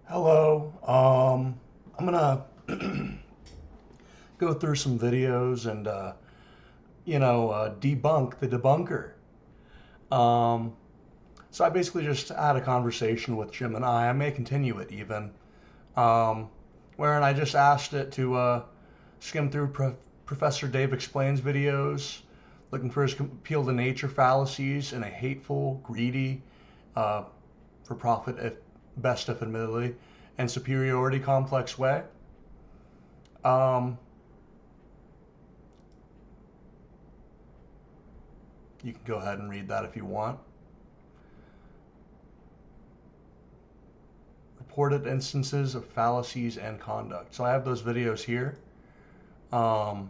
Hello. I'm gonna go through some videos and debunk the debunker. Um, so I basically just had a conversation with Jim and I may continue it even, um, wherein I just asked it to skim through Professor Dave Explains videos, looking for his appeal to nature fallacies in a hateful, greedy, uh, for profit, if best if admittedly, and superiority complex way. Um, you can go ahead and read that if you want. Reported instances of fallacies and conduct. So I have those videos here. Appeal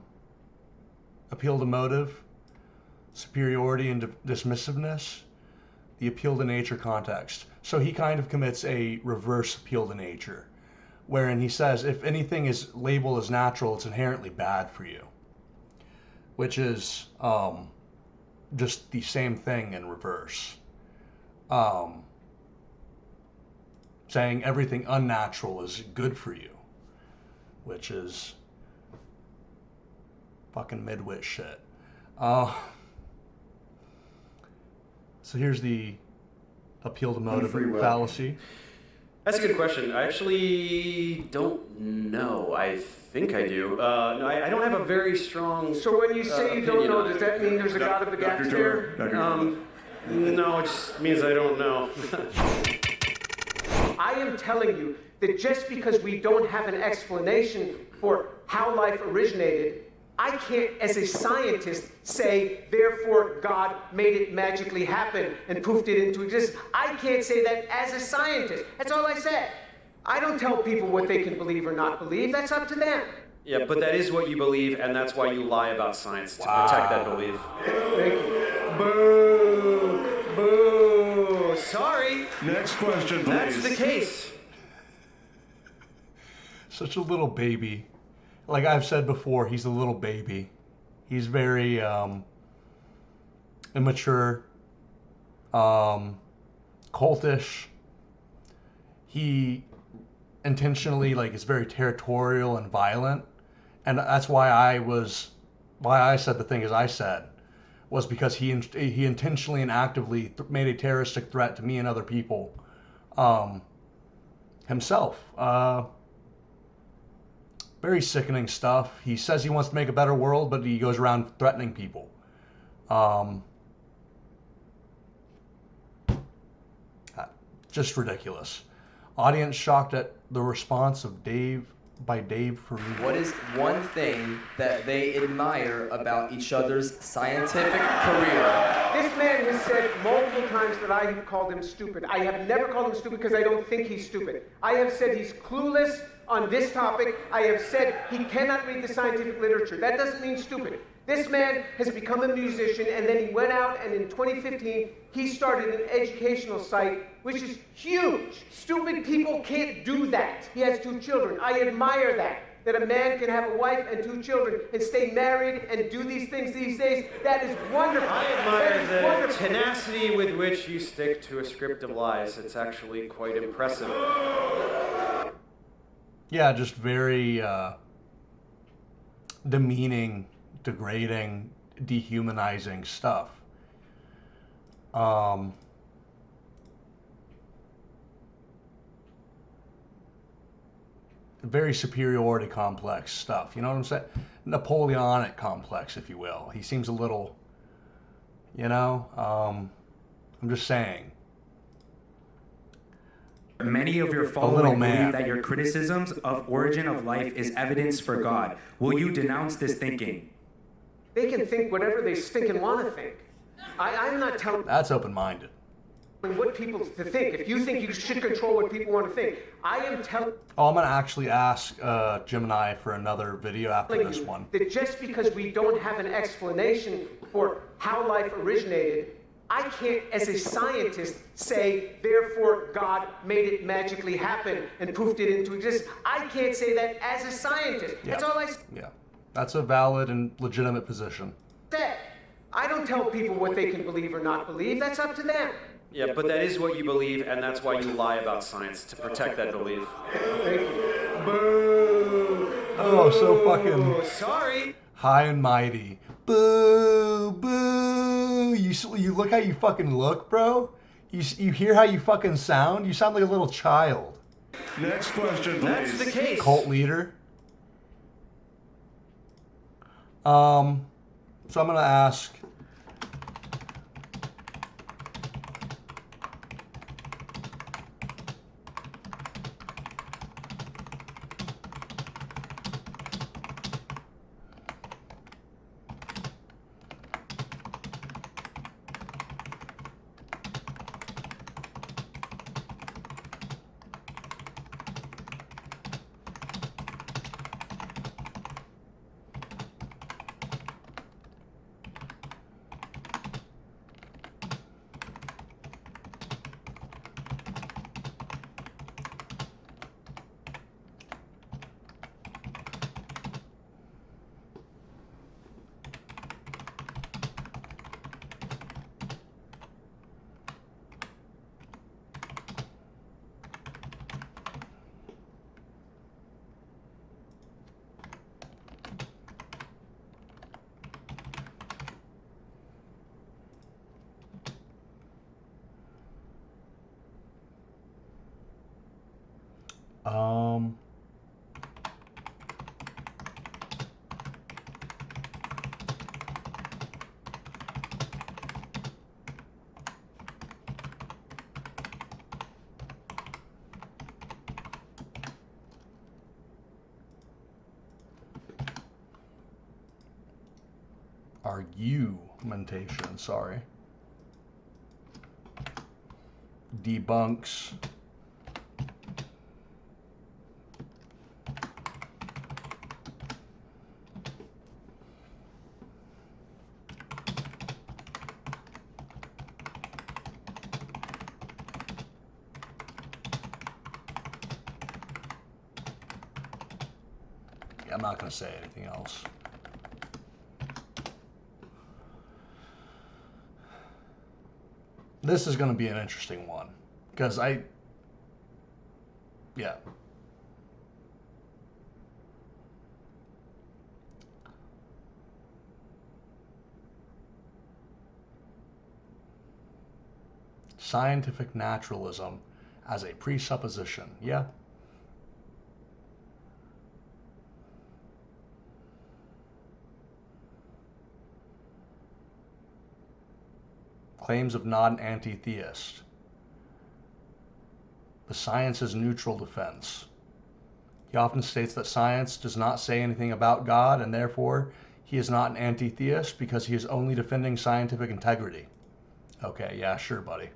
to motive, superiority and dismissiveness, the appeal to nature context. So he kind of commits a reverse appeal to nature, wherein he says if anything is labeled as natural, it's inherently bad for you, which is just the same thing in reverse. Saying everything unnatural is good for you, which is fucking midwit shit. So here's the appeal to motive fallacy. That's a good question. I actually don't know. I think I do. No, I don't have a very strong. So when you say you don't know, does that mean there's a God of the gaps there? No, it just means I don't know. I am telling you that just because we don't have an explanation for how life originated, I can't, as a scientist, say, therefore God made it magically happen and poofed it into existence. I can't say that as a scientist. That's all I said. I don't tell people what they can believe or not believe. That's up to them. Yeah, but that is what you believe, and that's why you lie about science, to protect that belief. Thank you. Boo! Boo! Sorry. Next question, please. That's the case. Such a little baby. Like I've said before, he's a little baby. He's very immature, cultish. He intentionally is very territorial and violent, and that's why I said the thing as I said, was because he intentionally and actively made a terroristic threat to me and other people, himself. Very sickening stuff. He says he wants to make a better world, but he goes around threatening people. Just ridiculous. Audience shocked at the response of Dave for me. What is one thing that they admire about each other's scientific career? This man has said multiple times that I have called him stupid. I have never called him stupid because I don't think he's stupid. I have said he's clueless on this topic. I have said he cannot read the scientific literature. That doesn't mean stupid. This man has become a musician, and then he went out, and in 2015, he started an educational site, which is huge. Stupid people can't do that. He has 2 children. I admire that a man can have a wife and 2 children and stay married and do these things these days. That is wonderful. I admire the tenacity with which you stick to a script of lies. It's actually quite impressive. Yeah, just very demeaning, degrading, dehumanizing stuff. Very superiority complex stuff. You know what I'm saying? Napoleonic complex, if you will. He seems a little, I'm just saying. Many of your following believe that your criticisms of origin of life is evidence for God. Will you denounce this thinking? They can think whatever they stinking want to think. I'm not telling That's open-minded. what people to think. If you think you should control what people want to think, I am telling Oh, I'm going to actually ask Jim and I for another video after this one. that just because we don't have an explanation for how life originated, I can't, as a scientist, say, therefore God made it magically happen and poofed it into existence. I can't say that as a scientist. Yeah. That's all I Yeah, that's a valid and legitimate position. said. I don't tell people what they can believe or not believe. That's up to them. Yeah, but that is what you believe, and that's why you lie about science, to protect that belief. Thank you. Boo! Oh, so fucking Oh, sorry. high and mighty. Boo, boo. You look how you fucking look, bro. You hear how you fucking sound. You sound like a little child. Next question, That's please. the case. Cult leader. So I'm gonna ask. Um, argumentation, sorry, debunks I'm not going to say anything else. This is going to be an interesting one because yeah. Scientific naturalism as a presupposition. Yeah. Claims of not an anti-theist. The science is neutral defense. He often states that science does not say anything about God, and therefore he is not an anti-theist because he is only defending scientific integrity. Okay, yeah, sure, buddy.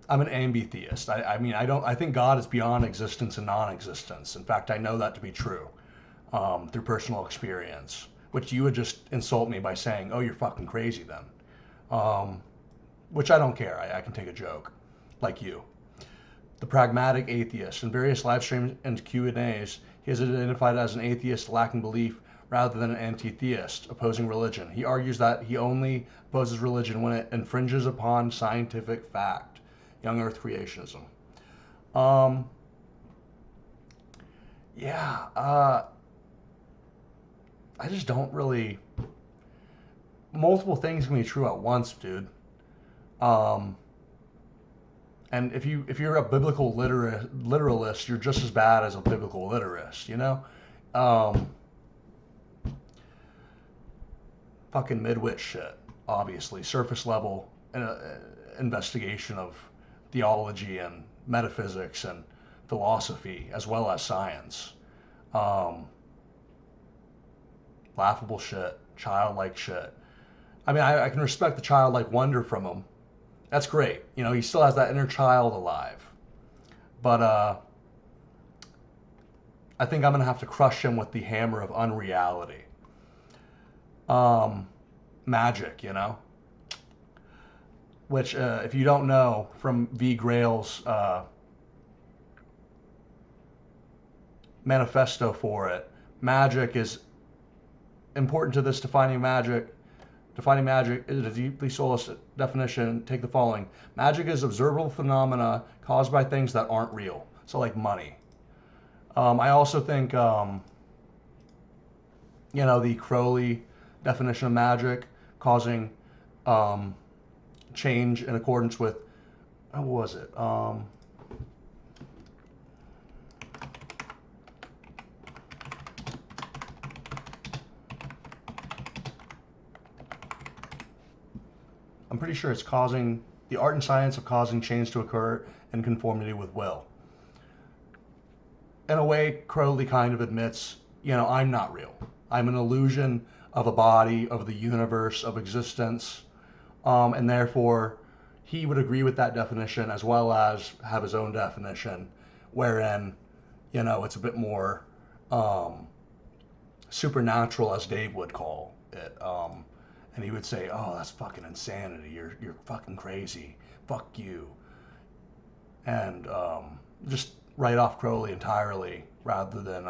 I'm an ambitheist. I think God is beyond existence and non-existence. In fact, I know that to be true through personal experience, which you would just insult me by saying, oh, you're fucking crazy then. Which I don't care. I can take a joke, like you. The pragmatic atheist. In various live streams and Q&As, he is identified as an atheist lacking belief rather than an anti-theist opposing religion. He argues that he only opposes religion when it infringes upon scientific fact. Young Earth creationism. I just don't really. Multiple things can be true at once, dude. And if you're a biblical literalist, you're just as bad as a biblical literist, you know? Fucking midwit shit, obviously. Surface level investigation of theology and metaphysics and philosophy, as well as science. Laughable shit, childlike shit. I mean, I can respect the childlike wonder from him. That's great. You know, he still has that inner child alive. But I think I'm going to have to crush him with the hammer of unreality. Magic, you know? Which, if you don't know, from V. Grail's manifesto for it, magic is important to this defining magic. defining magic is a deeply soulless definition. Take the following: magic is observable phenomena caused by things that aren't real. So like money. I also think, the Crowley definition of magic causing change in accordance with, what was it? I'm pretty sure it's causing the art and science of causing change to occur in conformity with will. In a way, Crowley kind of admits, I'm not real. I'm an illusion of a body, of the universe, of existence, and therefore he would agree with that definition as well as have his own definition, wherein, it's a bit more supernatural, as Dave would call it. And he would say, "Oh, that's fucking insanity. You're fucking crazy. Fuck you." And just write off Crowley entirely rather than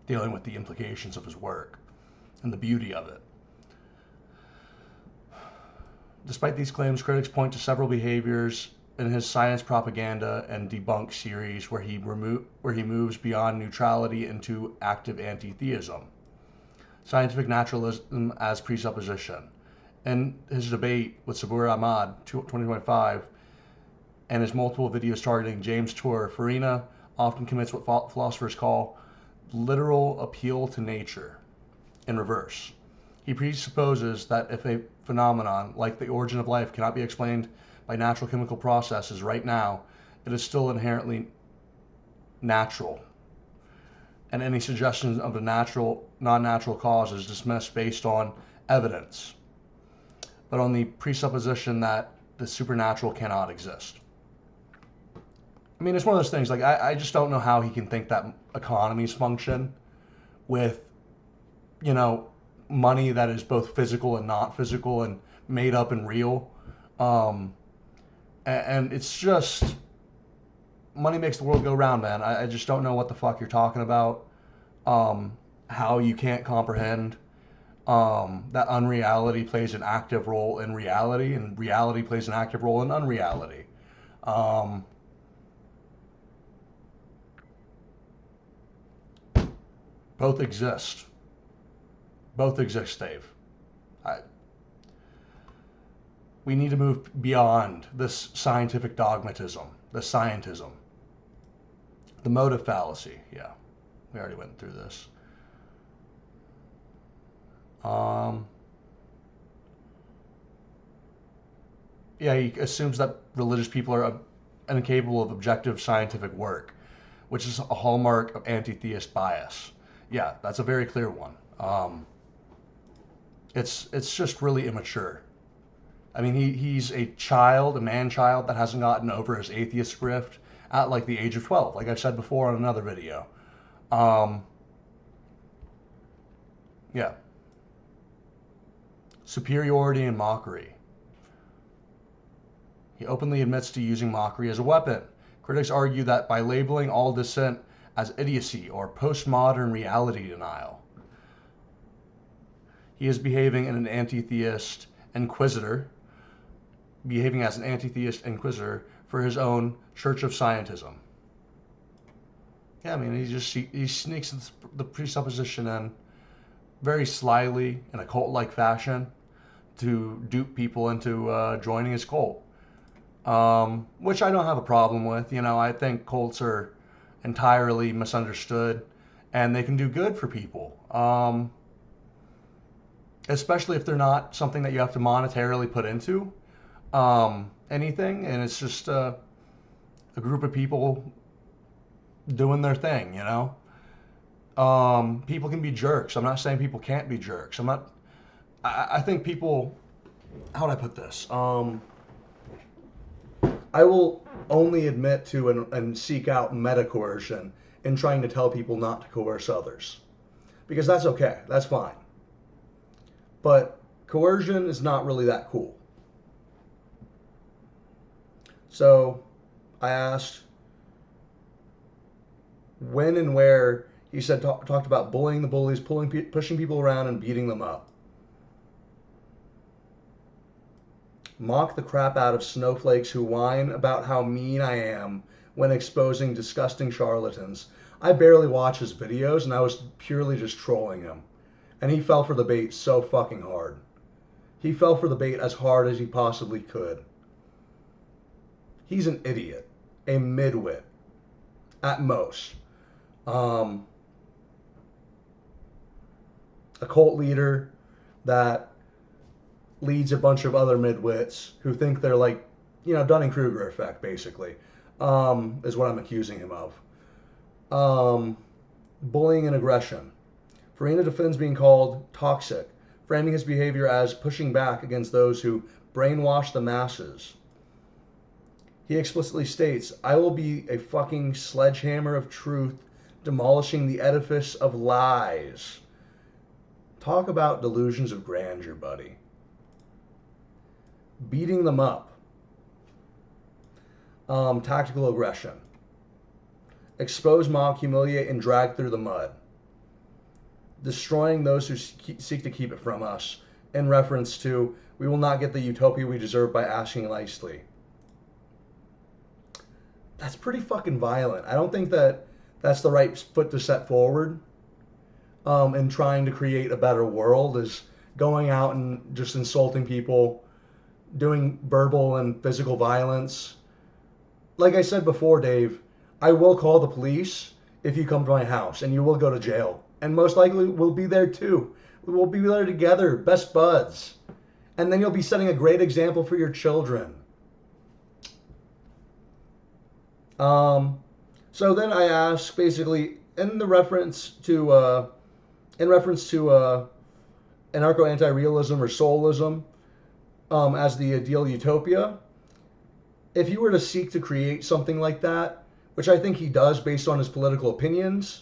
dealing with the implications of his work and the beauty of it. Despite these claims, critics point to several behaviors in his science propaganda and debunk series where he moves beyond neutrality into active anti-theism. Scientific naturalism as presupposition. In his debate with Sabur Ahmad, 2025, and his multiple videos targeting James Tour, Farina often commits what philosophers call literal appeal to nature in reverse. He presupposes that if a phenomenon like the origin of life cannot be explained by natural chemical processes right now, it is still inherently natural. And any suggestion of a non-natural cause is dismissed based on evidence, but on the presupposition that the supernatural cannot exist. I mean, it's one of those things, like, I just don't know how he can think that economies function with, money that is both physical and not physical and made up and real. And it's just, money makes the world go round, man. I just don't know what the fuck you're talking about. How you can't comprehend that unreality plays an active role in reality, and reality plays an active role in unreality. Both exist. Both exist, Dave. We need to move beyond this scientific dogmatism, the scientism. The motive fallacy, yeah. We already went through this. Yeah, he assumes that religious people are incapable of objective scientific work, which is a hallmark of anti-theist bias. Yeah, that's a very clear one. It's just really immature. I mean, he's a man-child that hasn't gotten over his atheist grift at like the age of 12, like I've said before on another video. Yeah. Superiority and mockery. He openly admits to using mockery as a weapon. Critics argue that by labeling all dissent as idiocy or postmodern reality denial, he is behaving as an anti-theist inquisitor for his own Church of Scientism. Yeah, I mean, he sneaks the presupposition in very slyly in a cult-like fashion to dupe people into joining his cult, which I don't have a problem with. I think cults are entirely misunderstood, and they can do good for people, especially if they're not something that you have to monetarily put into anything, and it's just a group of people doing their thing. People can be jerks. I'm not saying people can't be jerks. I think people, how would I put this? I will only admit to and seek out meta coercion in trying to tell people not to coerce others, because that's okay. That's fine. But coercion is not really that cool. So I asked when and where he said talked about bullying the bullies, pushing people around and beating them up. mock the crap out of snowflakes who whine about how mean I am when exposing disgusting charlatans. I barely watch his videos, and I was purely just trolling him. And he fell for the bait so fucking hard. He fell for the bait as hard as he possibly could. He's an idiot. A midwit. At most. A cult leader that leads a bunch of other midwits who think they're like, Dunning-Kruger effect, basically, is what I'm accusing him of. Bullying and aggression. Farina defends being called toxic, framing his behavior as pushing back against those who brainwash the masses. He explicitly states, I will be a fucking sledgehammer of truth, demolishing the edifice of lies. Talk about delusions of grandeur, buddy. Beating them up. Tactical aggression. Expose, mock, humiliate, and drag through the mud. Destroying those who seek to keep it from us, in reference to, we will not get the utopia we deserve by asking nicely. That's pretty fucking violent. I don't think that that's the right foot to set forward in trying to create a better world, is going out and just insulting people, doing verbal and physical violence. Like I said before, Dave, I will call the police if you come to my house, and you will go to jail. And most likely we'll be there too. We will be there together, best buds. And then you'll be setting a great example for your children. So then I ask, basically, in reference to anarcho-anti-realism or soulism as the ideal utopia, if you were to seek to create something like that, which I think he does based on his political opinions,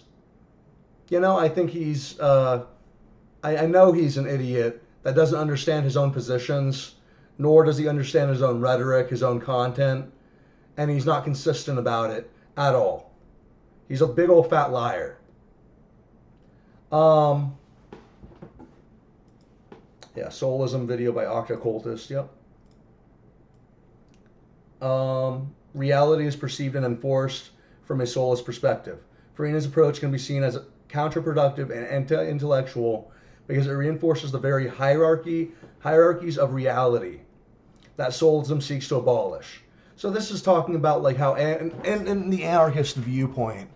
I think he's, I know he's an idiot that doesn't understand his own positions, nor does he understand his own rhetoric, his own content, and he's not consistent about it at all. He's a big old fat liar. Soulism video by Octocultist, yep. Reality is perceived and enforced from a soulless perspective. Farina's approach can be seen as counterproductive and anti-intellectual because it reinforces the very hierarchies of reality that soulism seeks to abolish. So this is talking about like how, in the anarchist viewpoint,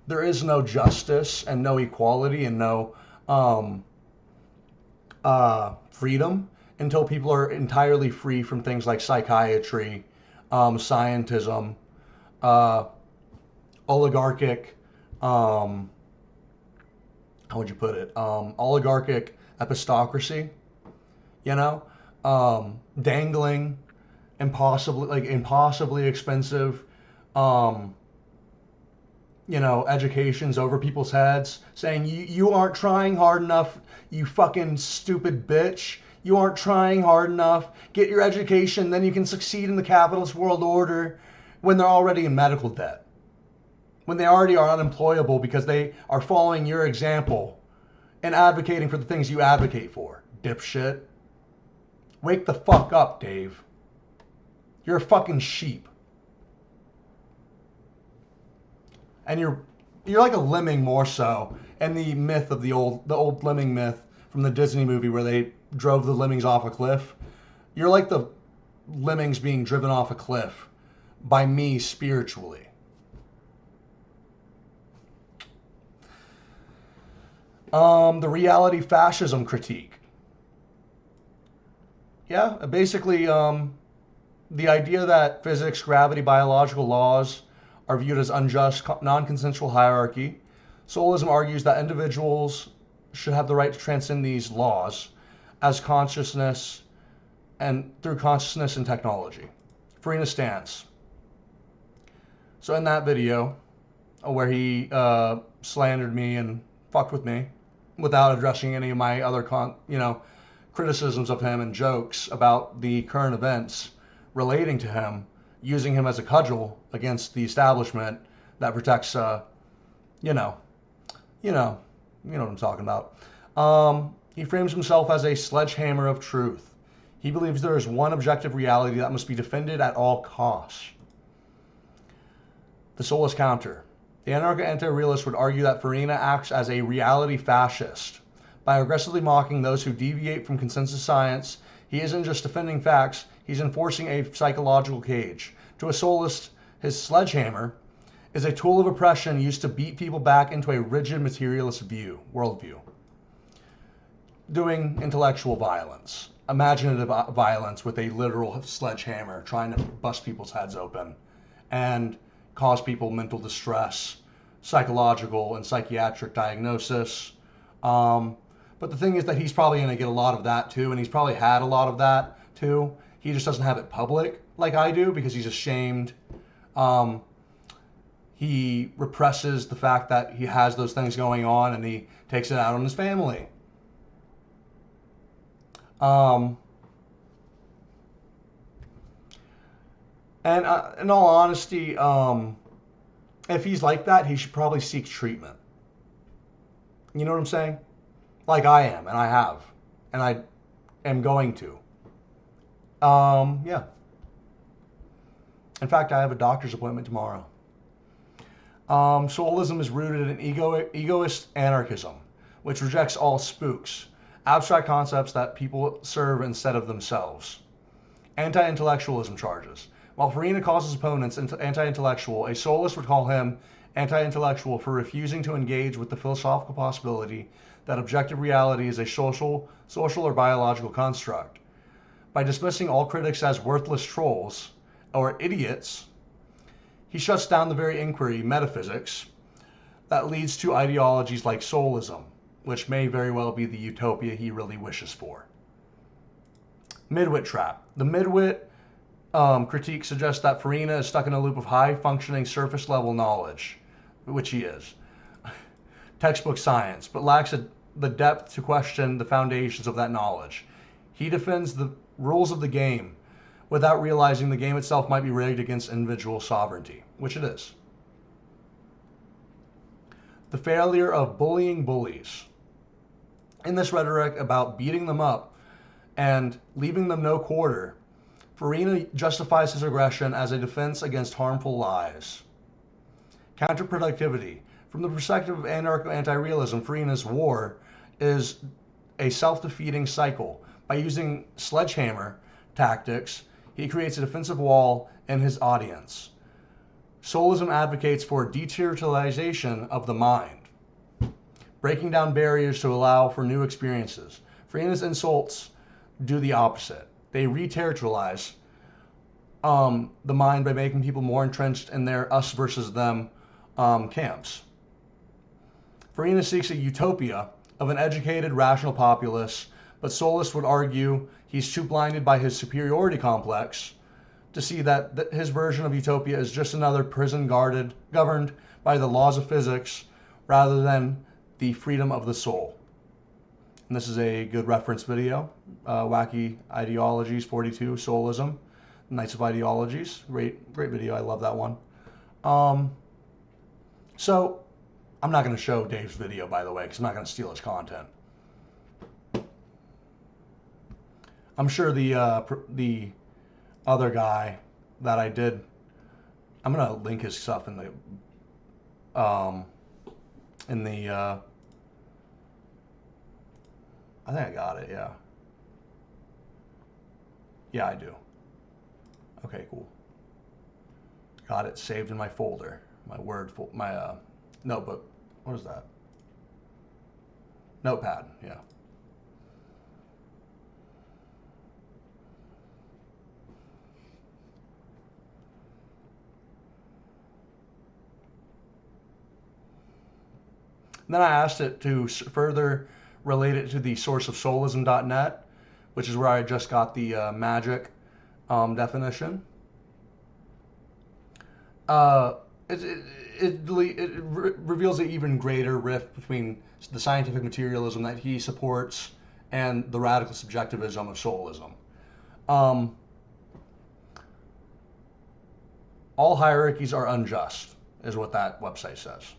there is no justice and no equality and no freedom until people are entirely free from things like psychiatry, scientism, oligarchic, how would you put it? Oligarchic epistocracy, dangling impossibly expensive, educations over people's heads, saying you aren't trying hard enough, you fucking stupid bitch. You aren't trying hard enough. Get your education, then you can succeed in the capitalist world order, when they're already in medical debt. When they already are unemployable because they are following your example and advocating for the things you advocate for. Dipshit. Wake the fuck up, Dave. You're a fucking sheep. And you're like a lemming more so. And the myth of the old lemming myth from the Disney movie where they drove the lemmings off a cliff. You're like the lemmings being driven off a cliff by me spiritually. The reality fascism critique. Yeah, basically the idea that physics, gravity, biological laws are viewed as unjust, non-consensual hierarchy. Soulism argues that individuals should have the right to transcend these laws as consciousness and through consciousness and technology. Farina stance. So in that video, where he slandered me and fucked with me without addressing any of my other criticisms of him and jokes about the current events relating to him, using him as a cudgel against the establishment that protects, you know what I'm talking about. He frames himself as a sledgehammer of truth. He believes there is one objective reality that must be defended at all costs. The soulless counter. The anarcho-anti-realist would argue that Farina acts as a reality fascist. By aggressively mocking those who deviate from consensus science, he isn't just defending facts, he's enforcing a psychological cage. To a soulist, his sledgehammer is a tool of oppression used to beat people back into a rigid materialist worldview. Doing intellectual violence, imaginative violence with a literal sledgehammer, trying to bust people's heads open and cause people mental distress, psychological and psychiatric diagnosis. But the thing is that he's probably going to get a lot of that too, and he's probably had a lot of that too. He just doesn't have it public like I do because he's ashamed. He represses the fact that he has those things going on, and he takes it out on his family. And in all honesty, if he's like that, he should probably seek treatment. You know what I'm saying? Like I am, and I have, and I am going to. Yeah. In fact, I have a doctor's appointment tomorrow. Soulism is rooted in egoist anarchism, which rejects all spooks, abstract concepts that people serve instead of themselves. Anti-intellectualism charges. While Farina calls his opponents anti-intellectual, a soulist would call him anti-intellectual for refusing to engage with the philosophical possibility that objective reality is a social or biological construct. By dismissing all critics as worthless trolls or idiots, he shuts down the very inquiry, metaphysics, that leads to ideologies like soulism, which may very well be the utopia he really wishes for. Midwit trap. The midwit critique suggests that Farina is stuck in a loop of high-functioning surface-level knowledge, which he is, textbook science, but lacks the depth to question the foundations of that knowledge. He defends the rules of the game without realizing the game itself might be rigged against individual sovereignty, which it is. The failure of bullying bullies. In this rhetoric about beating them up and leaving them no quarter, Farina justifies his aggression as a defense against harmful lies. Counterproductivity. From the perspective of anarcho-anti-realism, Farina's war is a self-defeating cycle. By using sledgehammer tactics, he creates a defensive wall in his audience. Soulism advocates for deterritorialization of the mind, breaking down barriers to allow for new experiences. Farina's insults do the opposite. They re-territorialize the mind by making people more entrenched in their us versus them camps. Farina seeks a utopia of an educated, rational populace, but Soulists would argue he's too blinded by his superiority complex to see that his version of utopia is just another prison governed by the laws of physics rather than the freedom of the soul. And this is a good reference video. Wacky Ideologies 42, Soulism, Knights of Ideologies. Great video. I love that one. So I'm not going to show Dave's video, by the way, because I'm not going to steal his content. I'm sure the other guy that I did, I'm going to link his stuff in the I think I got it, yeah. Yeah, I do. Okay, cool. Got it saved in my folder. My notebook. What is that? Notepad, yeah. And then I asked it to further relate it to the source of soulism.net, which is where I just got the magic definition. It reveals an even greater rift between the scientific materialism that he supports and the radical subjectivism of soulism. All hierarchies are unjust, is what that website says.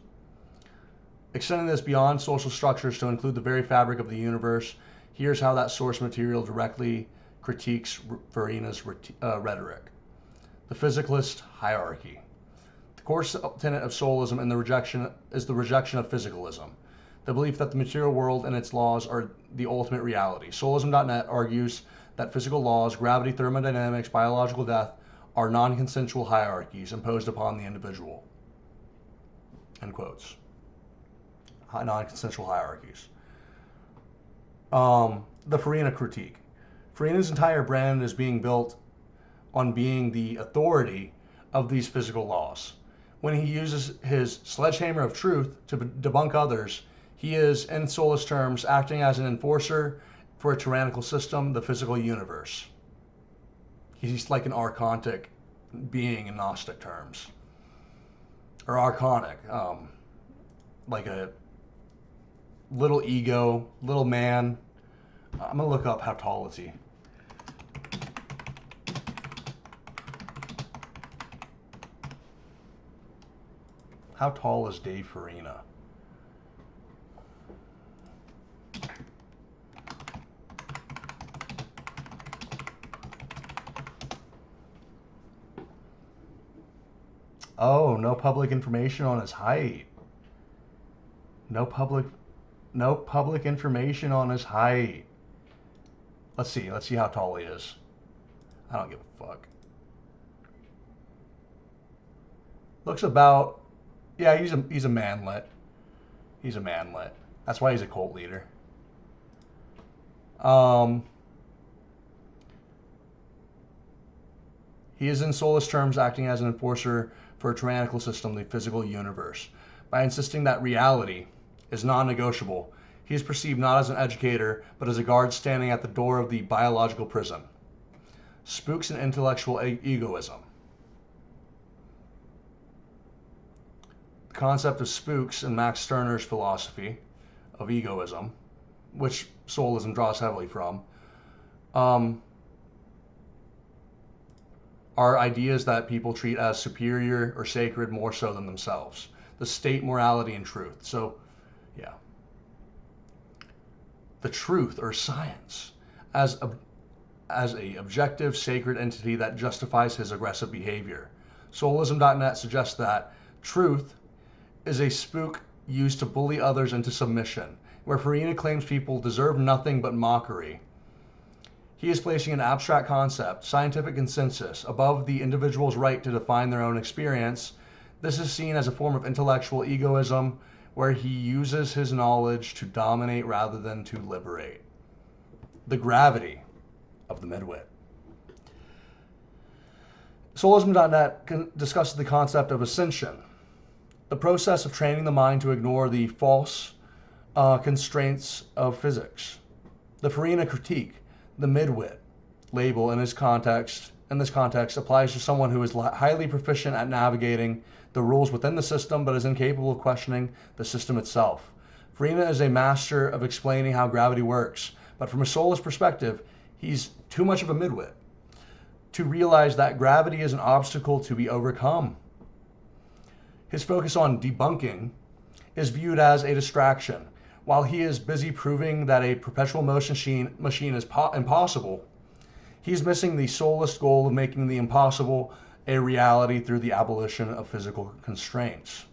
Extending this beyond social structures to include the very fabric of the universe, here's how that source material directly critiques Farina's rhetoric. The physicalist hierarchy. The core tenet of soulism is the rejection of physicalism, the belief that the material world and its laws are the ultimate reality. Soulism.net argues that physical laws, gravity, thermodynamics, biological death, are non-consensual hierarchies imposed upon the individual. End quotes. Non-consensual hierarchies. The Farina critique. Farina's entire brand is being built on being the authority of these physical laws. When he uses his sledgehammer of truth to debunk others, he is, in soulist terms, acting as an enforcer for a tyrannical system, the physical universe. He's like an archontic being in Gnostic terms. Or archonic. Like a little ego, little man. I'm going to look up how tall is he. How tall is Dave Farina? Oh, no public information on his height. No public information on his height. Let's see how tall he is. I don't give a fuck. Looks about, yeah, he's a manlet. He's a manlet. That's why he's a cult leader. He is in soulist terms acting as an enforcer for a tyrannical system, the physical universe. By insisting that reality is non-negotiable, he is perceived not as an educator, but as a guard standing at the door of the biological prison. Spooks and intellectual egoism. The concept of spooks in Max Stirner's philosophy of egoism, which soulism draws heavily from, are ideas that people treat as superior or sacred more so than themselves. The state, morality, and truth. So, yeah. The truth or science as a objective, sacred entity that justifies his aggressive behavior. Soulism.net suggests that truth is a spook used to bully others into submission, where Farina claims people deserve nothing but mockery. He is placing an abstract concept, scientific consensus, above the individual's right to define their own experience. This is seen as a form of intellectual egoism, where he uses his knowledge to dominate rather than to liberate. The gravity of the midwit. Soulism.net discusses the concept of ascension, the process of training the mind to ignore the false constraints of physics. The Farina critique, the midwit label in this context applies to someone who is highly proficient at navigating the rules within the system but is incapable of questioning the system itself. Farina is a master of explaining how gravity works, but from a soulist perspective, he's too much of a midwit to realize that gravity is an obstacle to be overcome. His focus on debunking is viewed as a distraction. While he is busy proving that a perpetual motion machine is impossible, he's missing the soulist goal of making the impossible a reality through the abolition of physical constraints.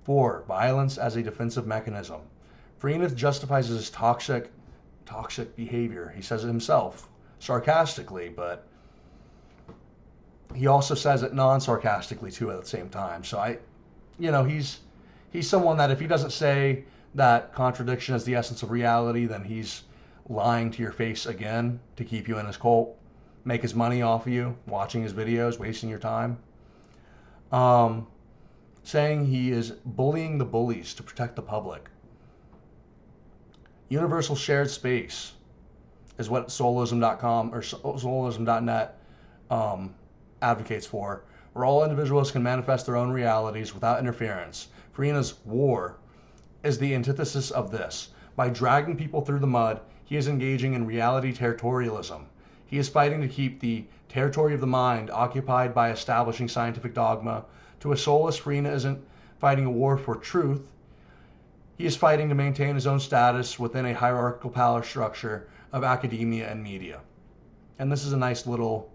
4. Violence as a defensive mechanism. Farina justifies his toxic behavior. He says it himself, sarcastically, but he also says it non-sarcastically too at the same time. So he's someone that if he doesn't say that contradiction is the essence of reality, then he's lying to your face again to keep you in his cult, make his money off of you, watching his videos, wasting your time. Saying he is bullying the bullies to protect the public. Universal shared space is what soulism.com or soulism.net advocates for, where all individuals can manifest their own realities without interference. Farina's war is the antithesis of this. By dragging people through the mud, he is engaging in reality territorialism. He is fighting to keep the territory of the mind occupied by establishing scientific dogma. To a soulist, Farina isn't fighting a war for truth. He is fighting to maintain his own status within a hierarchical power structure of academia and media. And this is a nice little,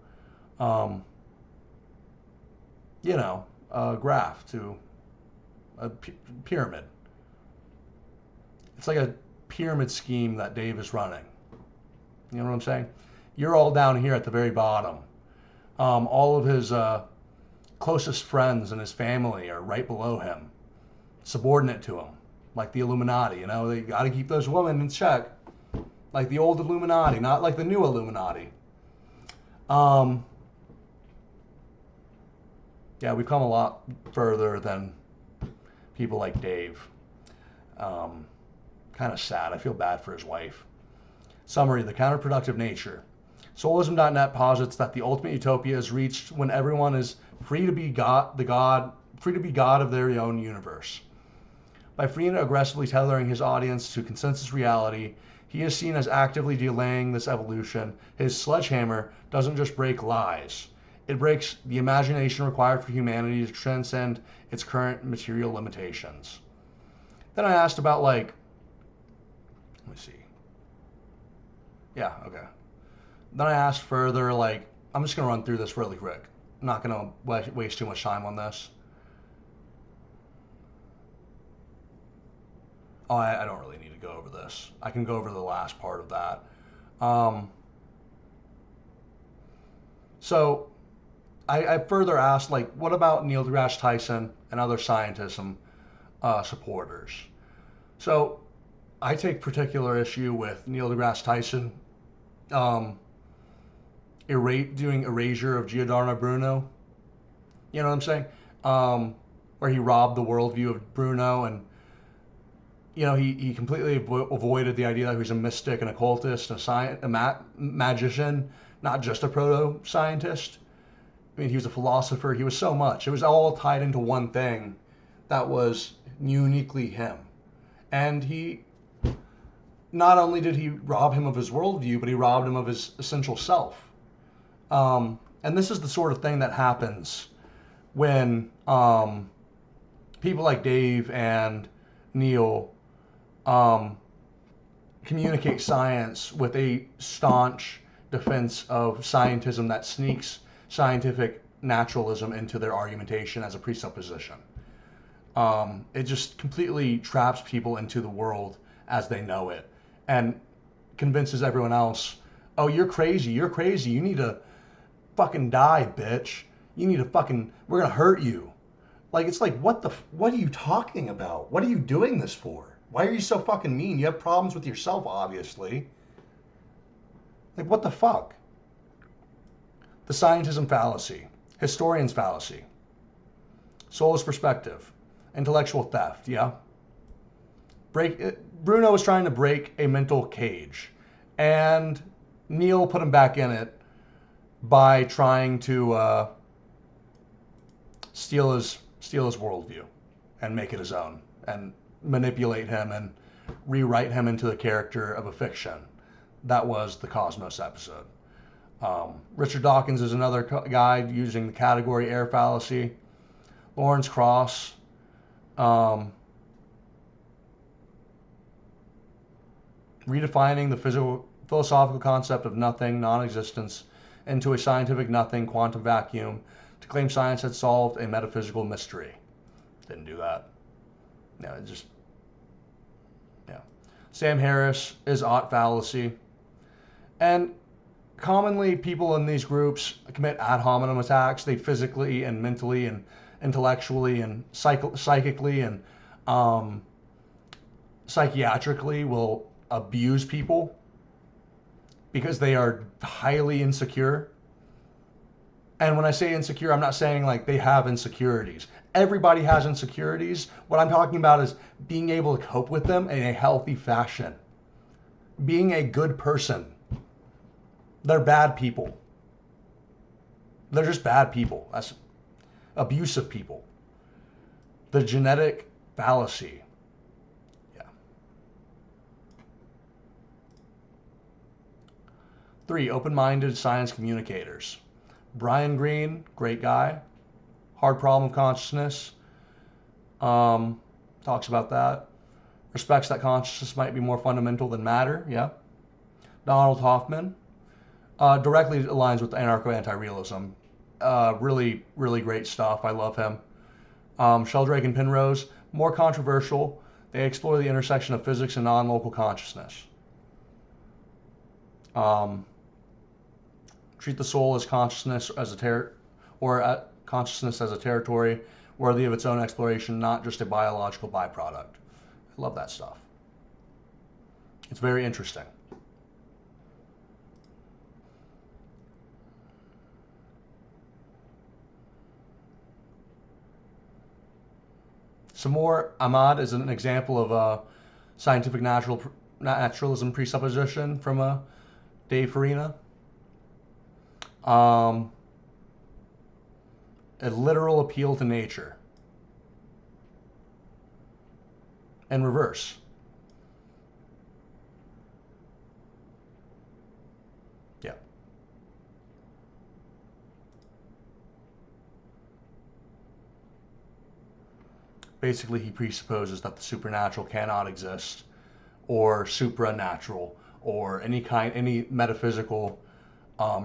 graph to a pyramid. It's like a pyramid scheme that Dave is running. You know what I'm saying? You're all down here at the very bottom. All of his closest friends and his family are right below him, subordinate to him, like the Illuminati. You know, they got to keep those women in check, like the old Illuminati, not like the new Illuminati. Yeah, we've come a lot further than people like Dave. Kind of sad. I feel bad for his wife. Summary: the counterproductive nature. Soulism.net posits that the ultimate utopia is reached when everyone is free to be God of their own universe. By free and aggressively tethering his audience to consensus reality, he is seen as actively delaying this evolution. His sledgehammer doesn't just break lies. It breaks the imagination required for humanity to transcend its current material limitations. Then I asked about, like, let me see. Yeah, okay. Then I asked further, like, I'm just going to run through this really quick. I'm not going to waste too much time on this. Oh, I don't really need to go over this. I can go over the last part of that. So I further asked, like, what about Neil deGrasse Tyson and other scientism supporters? So I take particular issue with Neil deGrasse Tyson doing erasure of Giordano Bruno. You know what I'm saying? Where he robbed the worldview of Bruno, and he completely avoided the idea that he was a mystic, an occultist, a magician, not just a proto-scientist. I mean, he was a philosopher. He was so much. It was all tied into one thing that was uniquely him. And not only did he rob him of his worldview, but he robbed him of his essential self. And this is the sort of thing that happens when people like Dave and Neil communicate science with a staunch defense of scientism that sneaks scientific naturalism into their argumentation as a presupposition. It just completely traps people into the world as they know it and convinces everyone else, oh, you're crazy, you need to fucking die, bitch. We're gonna hurt you. Like, it's like, what are you talking about? What are you doing this for? Why are you so fucking mean? You have problems with yourself, obviously. Like, what the fuck? The scientism fallacy, historian's fallacy, soulless perspective, intellectual theft, yeah? Bruno was trying to break a mental cage, and Neil put him back in it by trying to steal his worldview and make it his own, and manipulate him and rewrite him into the character of a fiction. That was the Cosmos episode. Richard Dawkins is another guy using the category error fallacy. Lawrence Cross. Redefining the philosophical concept of nothing, non-existence, into a scientific nothing, quantum vacuum, to claim science had solved a metaphysical mystery. Didn't do that. No, it just, yeah. Sam Harris is ought fallacy. And commonly people in these groups commit ad hominem attacks. They physically and mentally and intellectually and psychically and psychiatrically will abuse people because they are highly insecure. And when I say insecure, I'm not saying like they have insecurities. Everybody has insecurities. What I'm talking about is being able to cope with them in a healthy fashion. Being a good person. They're bad people. They're just bad people. That's abusive people. The genetic fallacy. Yeah. 3, open-minded science communicators. Brian Greene, great guy. Hard Problem of Consciousness. Talks about that. Respects that consciousness might be more fundamental than matter. Yeah. Donald Hoffman. Directly aligns with anarcho-anti-realism. Really, really great stuff. I love him. Sheldrake and Penrose, more controversial. They explore the intersection of physics and non-local consciousness. Treat the soul as consciousness as a consciousness as a territory worthy of its own exploration, not just a biological byproduct. I love that stuff. It's very interesting. Some more. Ahmad is an example of a scientific naturalism presupposition from Dave Farina. A literal appeal to nature. And reverse. Yeah. Basically, he presupposes that the supernatural cannot exist, or supranatural, or any metaphysical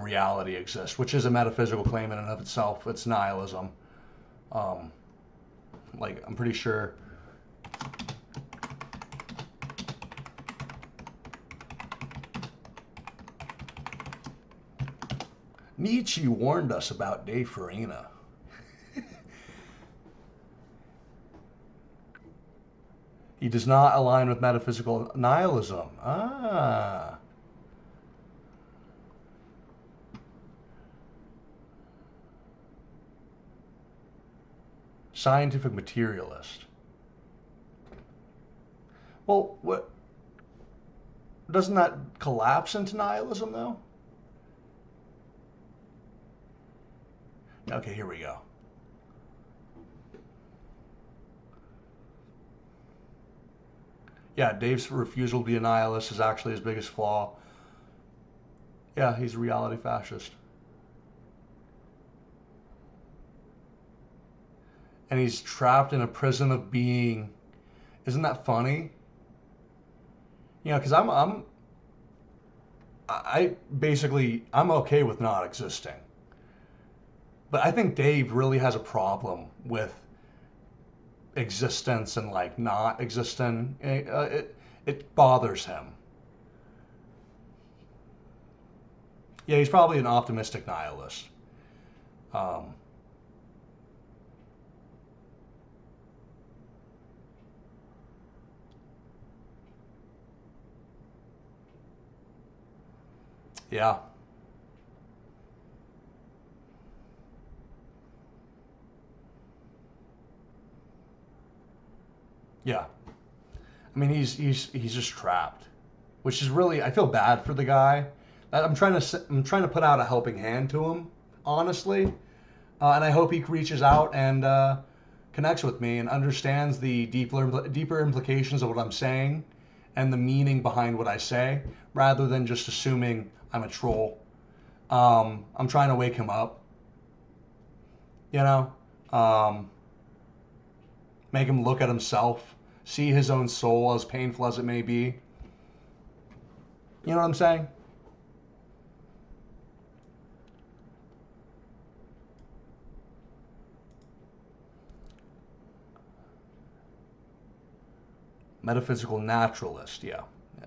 reality exists, which is a metaphysical claim in and of itself. It's nihilism. Like, I'm pretty sure. Nietzsche warned us about Dave Farina. He does not align with metaphysical nihilism. Ah. Scientific materialist. Well, what? Doesn't that collapse into nihilism, though? Okay, here we go. Yeah, Dave's refusal to be a nihilist is actually his biggest flaw. Yeah, he's a reality fascist. And he's trapped in a prison of being. Isn't that funny? You know, because I'm okay with not existing. But I think Dave really has a problem with existence and like not existing. It bothers him. Yeah, he's probably an optimistic nihilist. Yeah. Yeah. I mean, he's just trapped, which is really, I feel bad for the guy. I'm trying to put out a helping hand to him, honestly, and I hope he reaches out and connects with me and understands the deeper implications of what I'm saying and the meaning behind what I say, rather than just assuming I'm a troll. I'm trying to wake him up, you know, make him look at himself, see his own soul, as painful as it may be. You know what I'm saying? Metaphysical naturalist, yeah. Yeah.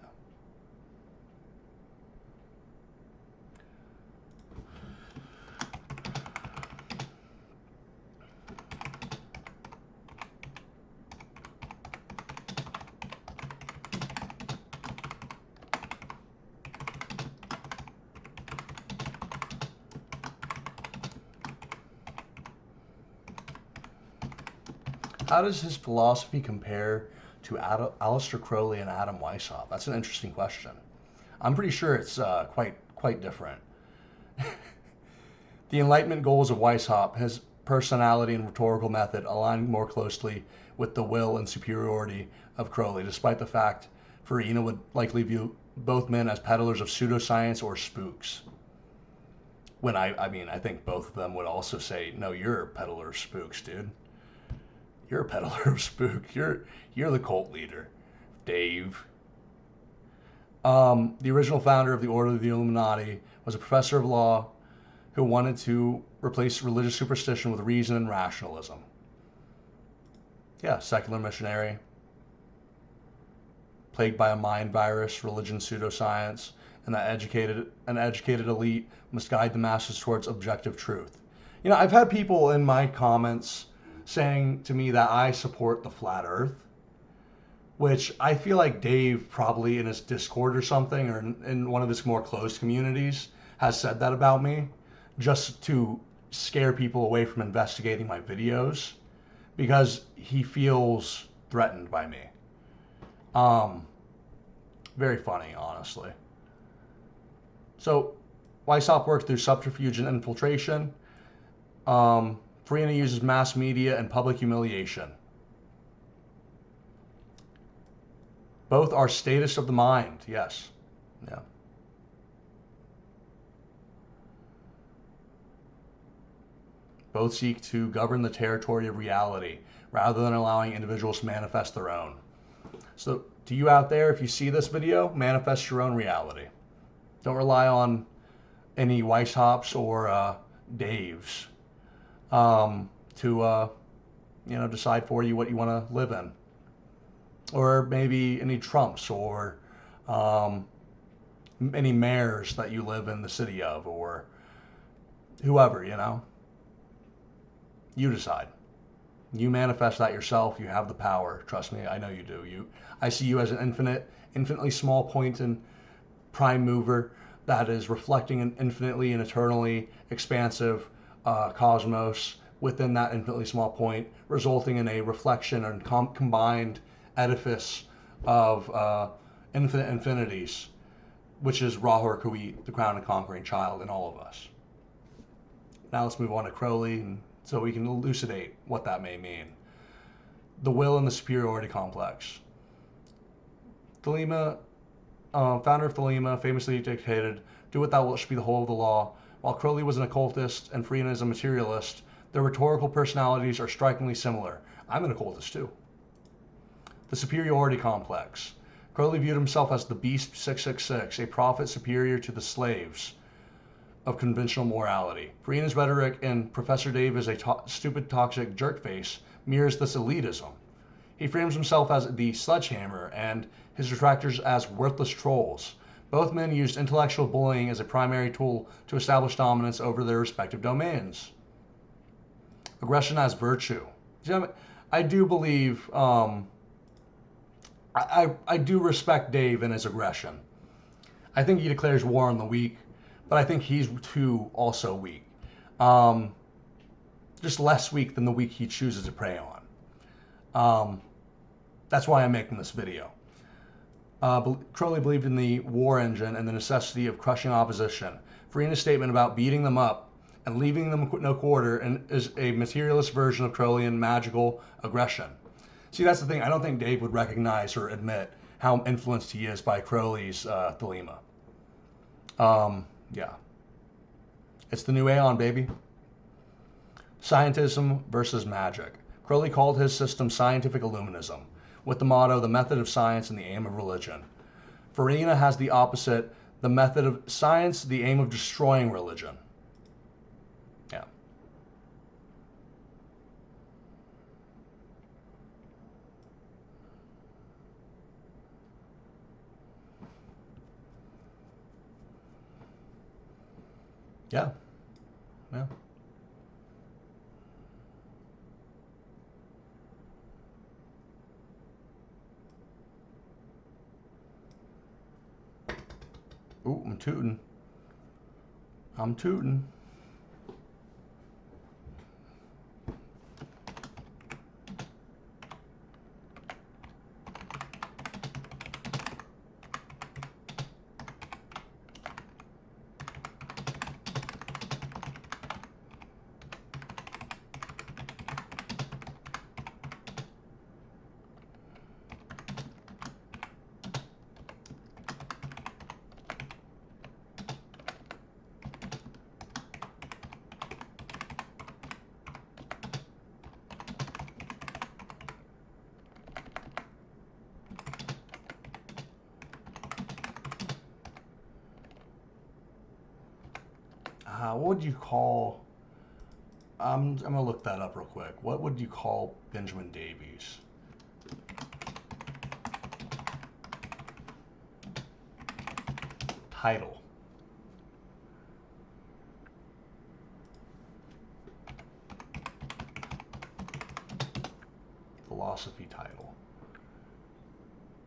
How does his philosophy compare to Aleister Crowley and Adam Weishaupt? That's an interesting question. I'm pretty sure it's quite different. The Enlightenment goals of Weishaupt, his personality and rhetorical method, align more closely with the will and superiority of Crowley, despite the fact Farina would likely view both men as peddlers of pseudoscience or spooks. When I think both of them would also say, no, you're a peddler of spooks, dude. You're a peddler of spook. You're the cult leader, Dave. The original founder of the Order of the Illuminati was a professor of law who wanted to replace religious superstition with reason and rationalism. Yeah, secular missionary, plagued by a mind virus, religion, pseudoscience, and an educated elite must guide the masses towards objective truth. You know, I've had people in my comments saying to me that I support the flat earth, which I feel like Dave probably in his Discord or something, or in one of his more closed communities, has said that about me, just to scare people away from investigating my videos, because he feels threatened by me. Very funny, honestly. So, why stop work through subterfuge and infiltration? Farina uses mass media and public humiliation. Both are status of the mind, yes. Yeah. Both seek to govern the territory of reality rather than allowing individuals to manifest their own. So, to you out there, if you see this video, manifest your own reality. Don't rely on any Weishops or Daves to decide for you what you want to live in, or maybe any Trumps or any mayors that you live in the city of, or whoever. You decide. You manifest that yourself. You have the power. Trust me, I know you do. I see you as an infinitely small point in prime mover that is reflecting an infinitely and eternally expansive cosmos within that infinitely small point, resulting in a reflection and combined edifice of infinite infinities, which is Rahor Kuit, the crown and conquering child in all of us. Now let's move on to Crowley, so we can elucidate what that may mean. The will and the superiority complex. Thelema, founder of Thelema, famously dictated, "Do what thou wilt shall be the whole of the law." While Crowley was an occultist and Farina is a materialist, their rhetorical personalities are strikingly similar. I'm an occultist too. The superiority complex. Crowley viewed himself as the Beast 666, a prophet superior to the slaves of conventional morality. Farina's rhetoric in Professor Dave is a stupid, toxic jerkface mirrors this elitism. He frames himself as the sledgehammer and his detractors as worthless trolls. Both men used intellectual bullying as a primary tool to establish dominance over their respective domains. Aggression as virtue. I do believe, I do respect Dave and his aggression. I think he declares war on the weak, but I think he's too also weak. Just less weak than the weak he chooses to prey on. That's why I'm making this video. Crowley believed in the war engine and the necessity of crushing opposition. Farina's statement about beating them up and leaving them no quarter is a materialist version of Crowleyan magical aggression. See, that's the thing. I don't think Dave would recognize or admit how influenced he is by Crowley's Thelema. Yeah. It's the new Aeon, baby. Scientism versus magic. Crowley called his system scientific illuminism, with the motto, the method of science and the aim of religion. Farina has the opposite, the method of science, the aim of destroying religion. Yeah. Yeah. Yeah. Ooh, I'm tooting. I'm tooting. what would you call? I'm gonna look that up real quick. What would you call Benjamin Davies? Title. Philosophy title.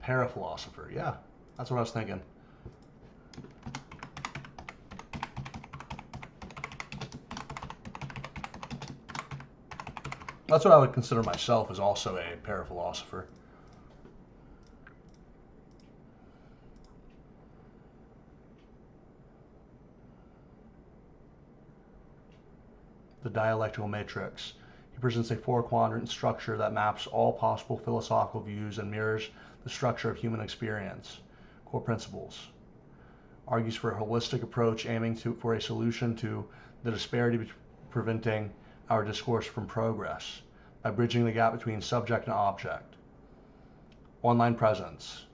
Paraphilosopher. Yeah, that's what I was thinking. That's what I would consider myself, as also a paraphilosopher. The dialectical matrix. He presents a four-quadrant structure that maps all possible philosophical views and mirrors the structure of human experience. Core principles. Argues for a holistic approach aiming for a solution to the disparity preventing our discourse from progress by bridging the gap between subject and object. Online presence.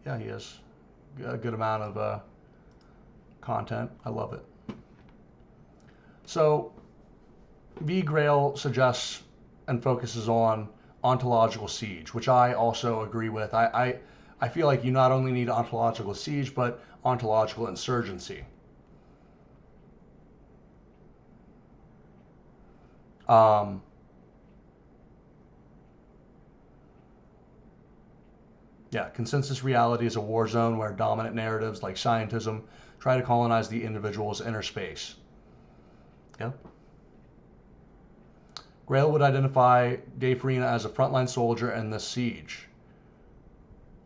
Yeah, he has a good amount of content. I love it. So, V. Grail suggests and focuses on ontological siege, which I also agree with. I feel like you not only need ontological siege, but ontological insurgency. Yeah, consensus reality is a war zone where dominant narratives like scientism try to colonize the individual's inner space. Yeah. Grail would identify Dave Farina as a frontline soldier in this siege.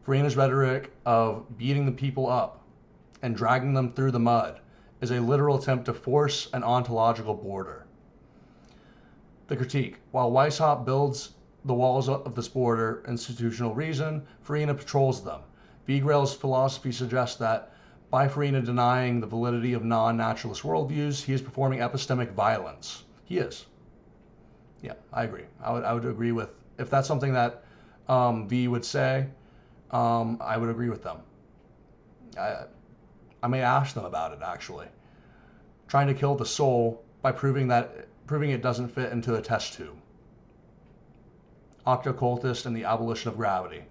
Farina's rhetoric of beating the people up and dragging them through the mud is a literal attempt to force an ontological border. The critique. While Weishaupt builds the walls of this border, institutional reason, Farina patrols them. V. Grail's philosophy suggests that by Farina denying the validity of non-naturalist worldviews, he is performing epistemic violence. He is. Yeah, I agree. I would agree with, if that's something that V would say, I would agree with them. I may ask them about it, actually. Trying to kill the soul by proving it doesn't fit into a test tube. Octocultist and the abolition of gravity.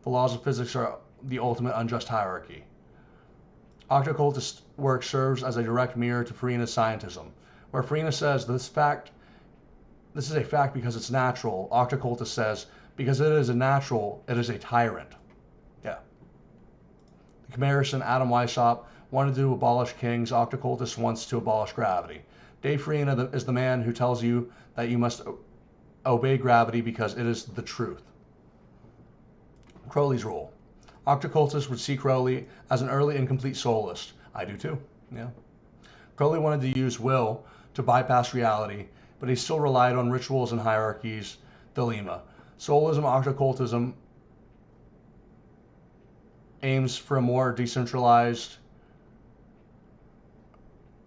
The laws of physics are the ultimate unjust hierarchy. Octocultist work serves as a direct mirror to Farina's scientism, where Farina says this is a fact because it's natural. Octocultist says, because it is a natural, it is a tyrant. Yeah. The comparison, Adam Weishaupt wanted to abolish kings. Octocultist wants to abolish gravity. Dave Farina is the man who tells you that you must obey gravity because it is the truth. Crowley's role. Octocultists would see Crowley as an early incomplete soulist. I do too. Yeah. Crowley wanted to use will to bypass reality, but he still relied on rituals and hierarchies, dilemma. Soulism, octocultism aims for a more decentralized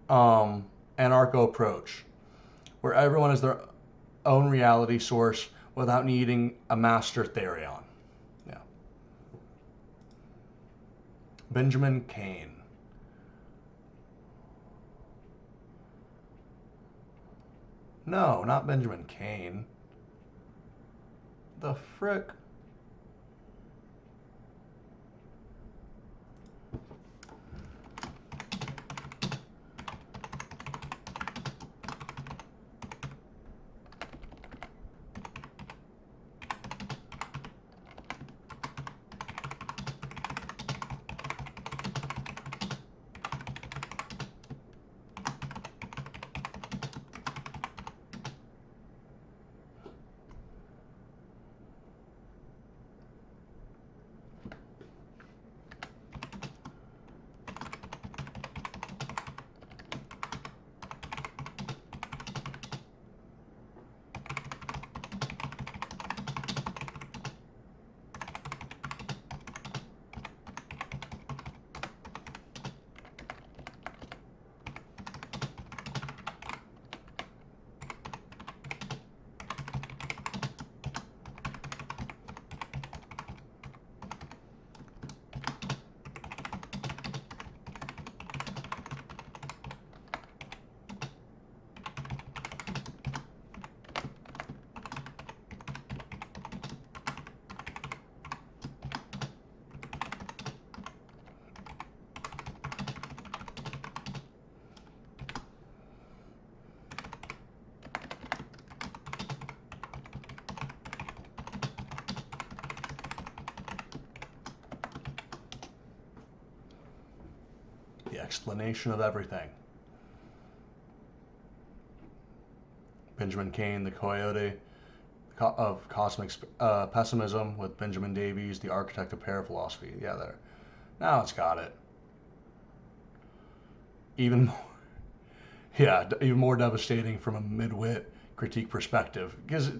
anarcho approach, where everyone is their own reality source without needing a master therion. Yeah. Benjamin Cain. No, not Benjamin Cain. The frick? the explanation of everything. Benjamin Cain, the coyote of cosmic pessimism, with Benjamin Davies, the architect of paraphilosophy. Yeah, there. Now it's got it. Even more, yeah, even more devastating from a mid-wit critique perspective. Because,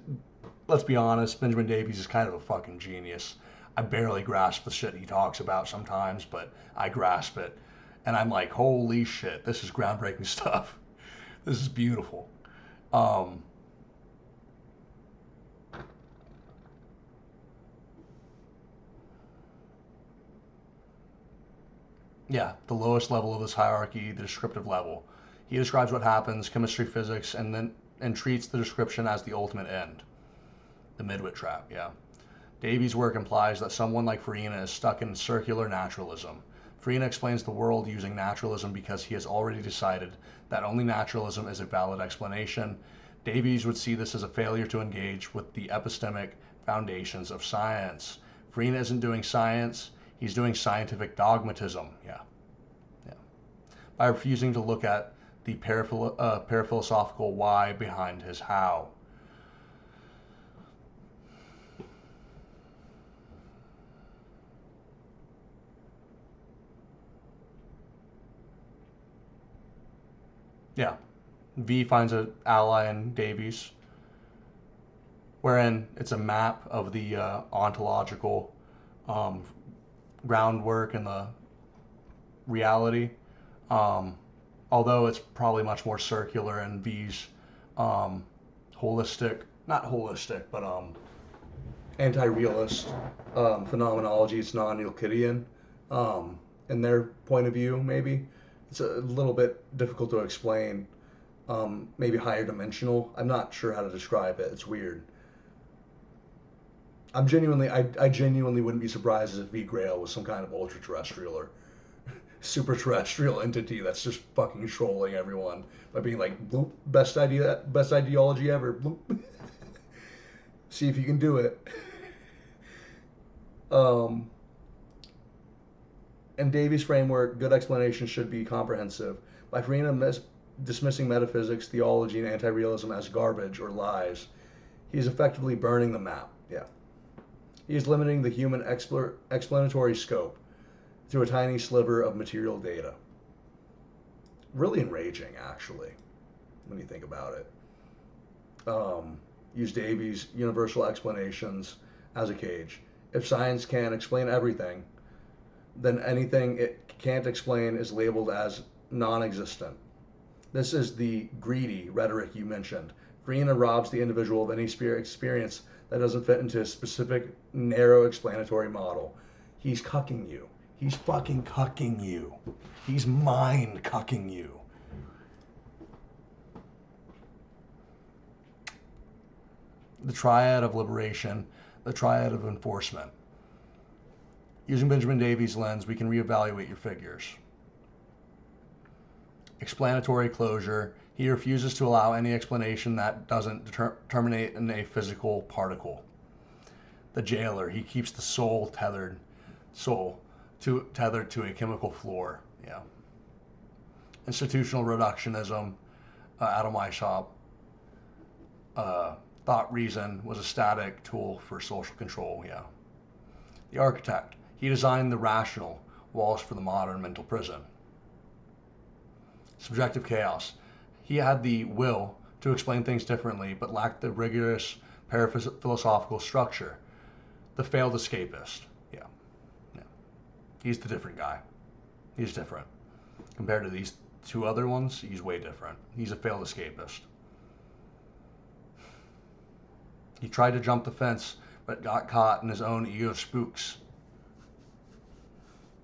let's be honest, Benjamin Davies is kind of a fucking genius. I barely grasp the shit he talks about sometimes, but I grasp it. And I'm like, holy shit, this is groundbreaking stuff. This is beautiful. Yeah, the lowest level of this hierarchy, the descriptive level. He describes what happens, chemistry, physics, and treats the description as the ultimate end. The midwit trap, yeah. Davies' work implies that someone like Farina is stuck in circular naturalism. Farina explains the world using naturalism because he has already decided that only naturalism is a valid explanation. Davies would see this as a failure to engage with the epistemic foundations of science. Farina isn't doing science, he's doing scientific dogmatism, yeah. By refusing to look at the paraphilosophical why behind his how. Yeah, V finds an ally in Davies, wherein it's a map of the ontological groundwork and the reality. Although it's probably much more circular in V's holistic, not holistic, but anti-realist phenomenology. It's non-Euclidean in their point of view, maybe. It's a little bit difficult to explain, maybe higher dimensional. I'm not sure how to describe it. It's weird. I genuinely wouldn't be surprised if V Grail was some kind of ultra-terrestrial or super terrestrial entity that's just fucking trolling everyone by being like, bloop, best ideology ever, bloop. See if you can do it. In Davies' framework, good explanation should be comprehensive. By Farina dismissing metaphysics, theology, and anti-realism as garbage or lies, he is effectively burning the map. Yeah. He is limiting the human explanatory scope through a tiny sliver of material data. Really enraging, actually, when you think about it. Use Davies' universal explanations as a cage. If science can explain everything, then anything it can't explain is labeled as non-existent. This is the greedy rhetoric you mentioned. Farina robs the individual of any experience that doesn't fit into a specific, narrow explanatory model. He's cucking you. He's fucking cucking you. He's mind cucking you. The triad of liberation, the triad of enforcement. Using Benjamin Davies' lens, we can reevaluate your figures. Explanatory closure. He refuses to allow any explanation that doesn't terminate in a physical particle. The jailer. He keeps the soul tethered to a chemical floor. Yeah. Institutional reductionism. Adam Weishaupt. Thought reason was a static tool for social control. Yeah. The architect. He designed the rational walls for the modern mental prison. Subjective chaos. He had the will to explain things differently, but lacked the rigorous paraphilosophical structure. The failed escapist. Yeah. He's the different guy. He's different. Compared to these two other ones, he's way different. He's a failed escapist. He tried to jump the fence, but got caught in his own ego spooks.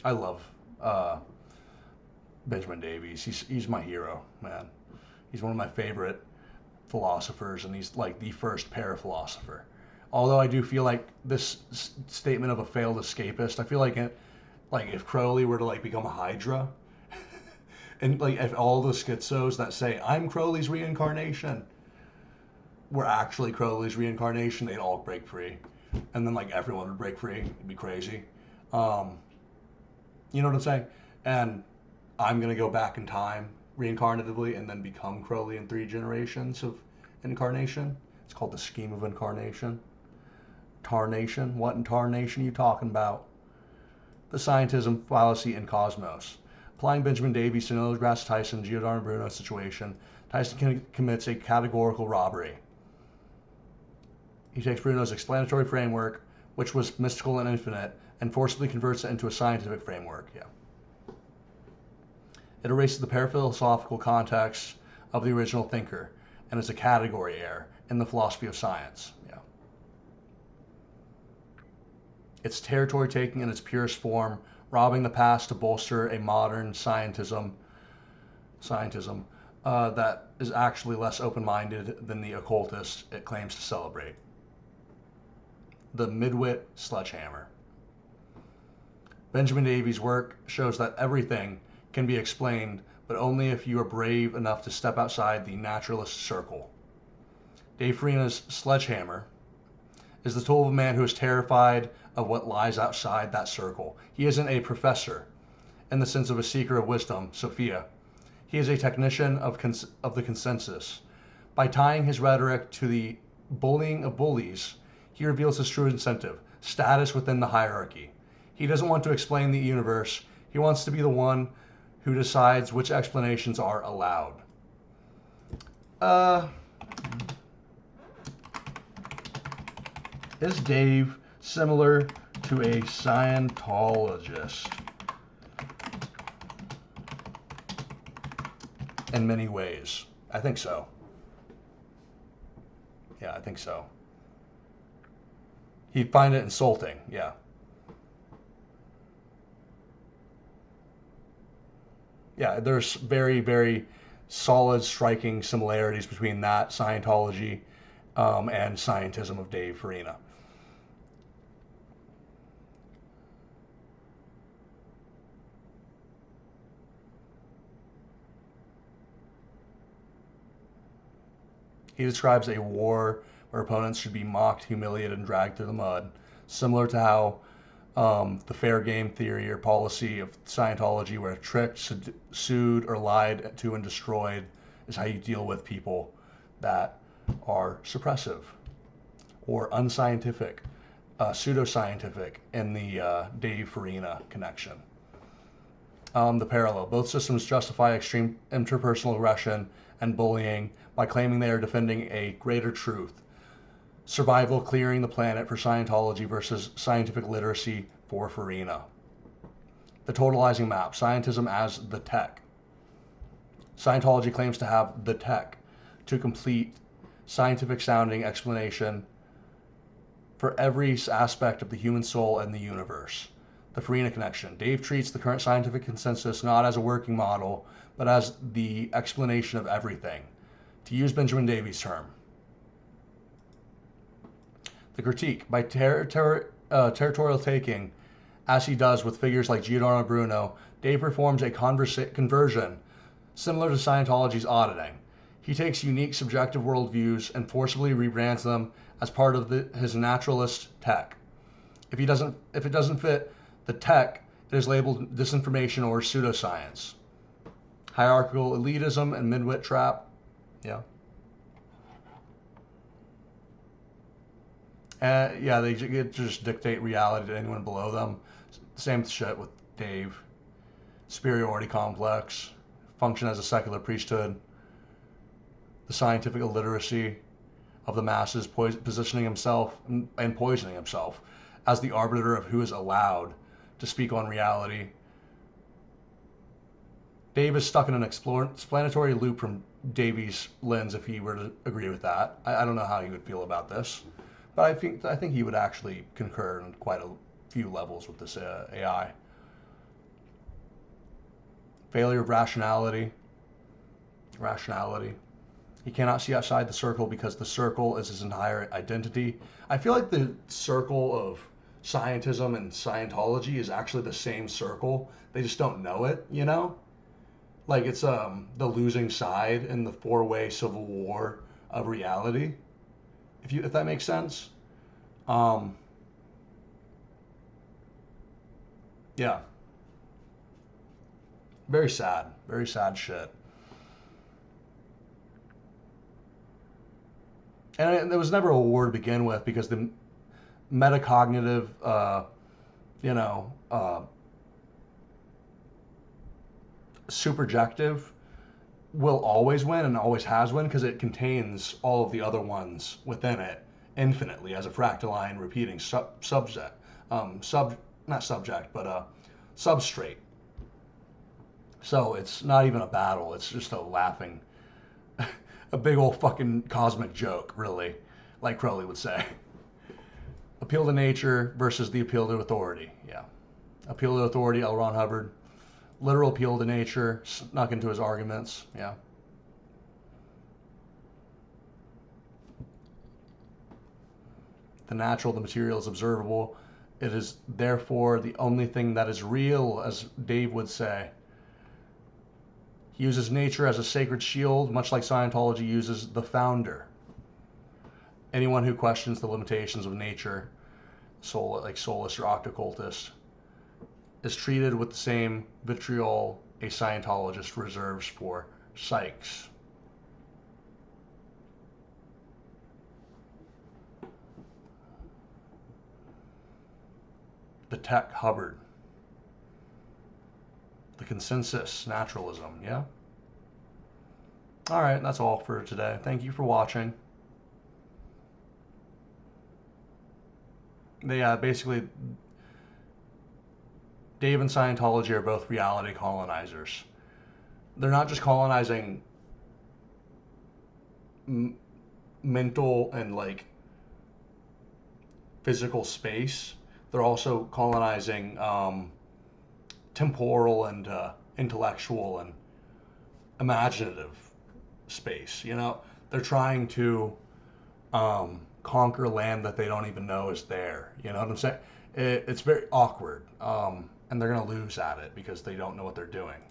I love Benjamin Davies. He's my hero, man. He's one of my favorite philosophers, and he's like the first paraphilosopher. Although I do feel like this statement of a failed escapist, I feel like if Crowley were to like become a Hydra, and like if all the schizos that say I'm Crowley's reincarnation were actually Crowley's reincarnation, they'd all break free, and then like everyone would break free. It'd be crazy. You know what I'm saying? And I'm going to go back in time reincarnatively and then become Crowley in 3 generations of incarnation. It's called the scheme of incarnation. Tarnation? What in tarnation are you talking about? The scientism, fallacy, and cosmos. Applying Benjamin Davies to Neil deGrasse Tyson, Giordano Bruno situation, Tyson commits a categorical robbery. He takes Bruno's explanatory framework, which was mystical and infinite, and forcibly converts it into a scientific framework. Yeah. It erases the paraphilosophical context of the original thinker and is a category error in the philosophy of science. Yeah. It's territory taking in its purest form, robbing the past to bolster a modern scientism that is actually less open-minded than the occultist it claims to celebrate. The midwit sledgehammer. Benjamin Davies' work shows that everything can be explained, but only if you are brave enough to step outside the naturalist circle. Dave Farina's sledgehammer is the tool of a man who is terrified of what lies outside that circle. He isn't a professor in the sense of a seeker of wisdom, Sophia. He is a technician of the consensus. By tying his rhetoric to the bullying of bullies, he reveals his true incentive, status within the hierarchy. He doesn't want to explain the universe. He wants to be the one who decides which explanations are allowed. Is Dave similar to a Scientologist? In many ways. I think so. Yeah, I think so. He'd find it insulting, yeah. Yeah, there's very, very solid, striking similarities between that Scientology and scientism of Dave Farina. He describes a war where opponents should be mocked, humiliated, and dragged through the mud, similar to how the fair game theory or policy of Scientology, where tricked, sued, or lied to and destroyed, is how you deal with people that are suppressive or unscientific, pseudoscientific in the Dave Farina connection. The parallel. Both systems justify extreme interpersonal aggression and bullying by claiming they are defending a greater truth. Survival clearing the planet for Scientology versus scientific literacy for Farina. The totalizing map. Scientism as the tech. Scientology claims to have the tech to complete scientific sounding explanation for every aspect of the human soul and the universe. The Farina connection. Dave treats the current scientific consensus not as a working model, but as the explanation of everything. To use Benjamin Davies' term. The critique. By territorial taking, as he does with figures like Giordano Bruno, Dave performs a conversion similar to Scientology's auditing. He takes unique subjective worldviews and forcibly rebrands them as part of his naturalist tech. If it doesn't fit the tech, it is labeled disinformation or pseudoscience. Hierarchical elitism and midwit trap. Yeah. Yeah, they just dictate reality to anyone below them. Same shit with Dave. Superiority complex. Function as a secular priesthood. The scientific illiteracy of the masses, positioning himself and poisoning himself as the arbiter of who is allowed to speak on reality. Dave is stuck in an explanatory loop from Davies' lens if he were to agree with that. I don't know how he would feel about this, but I think he would actually concur on quite a few levels with this AI. Failure of rationality. He cannot see outside the circle because the circle is his entire identity. I feel like the circle of scientism and Scientology is actually the same circle. They just don't know it, you know? Like it's the losing side in the four-way civil war of reality. If that makes sense. Yeah. Very sad. Very sad shit. And there was never a war to begin with because the metacognitive, superjective will always win and always has won because it contains all of the other ones within it infinitely as a fractaline repeating subject, not subject, but substrate. So it's not even a battle. It's just a laughing, a big old fucking cosmic joke, really, like Crowley would say. Appeal to nature versus the appeal to authority. Yeah. Appeal to authority, L. Ron Hubbard. Literal appeal to nature, snuck into his arguments. Yeah. The natural, the material is observable. It is therefore the only thing that is real, as Dave would say. He uses nature as a sacred shield, much like Scientology uses the founder. Anyone who questions the limitations of nature, like soulists or octocultists, is treated with the same vitriol a Scientologist reserves for psychs. The tech Hubbard. The consensus naturalism, yeah? Alright, that's all for today. Thank you for watching. Basically, Dave and Scientology are both reality colonizers. They're not just colonizing mental and like physical space. They're also colonizing temporal and intellectual and imaginative space. They're trying to conquer land that they don't even know is there. You know what I'm saying? It's very awkward. And they're going to lose at it because they don't know what they're doing.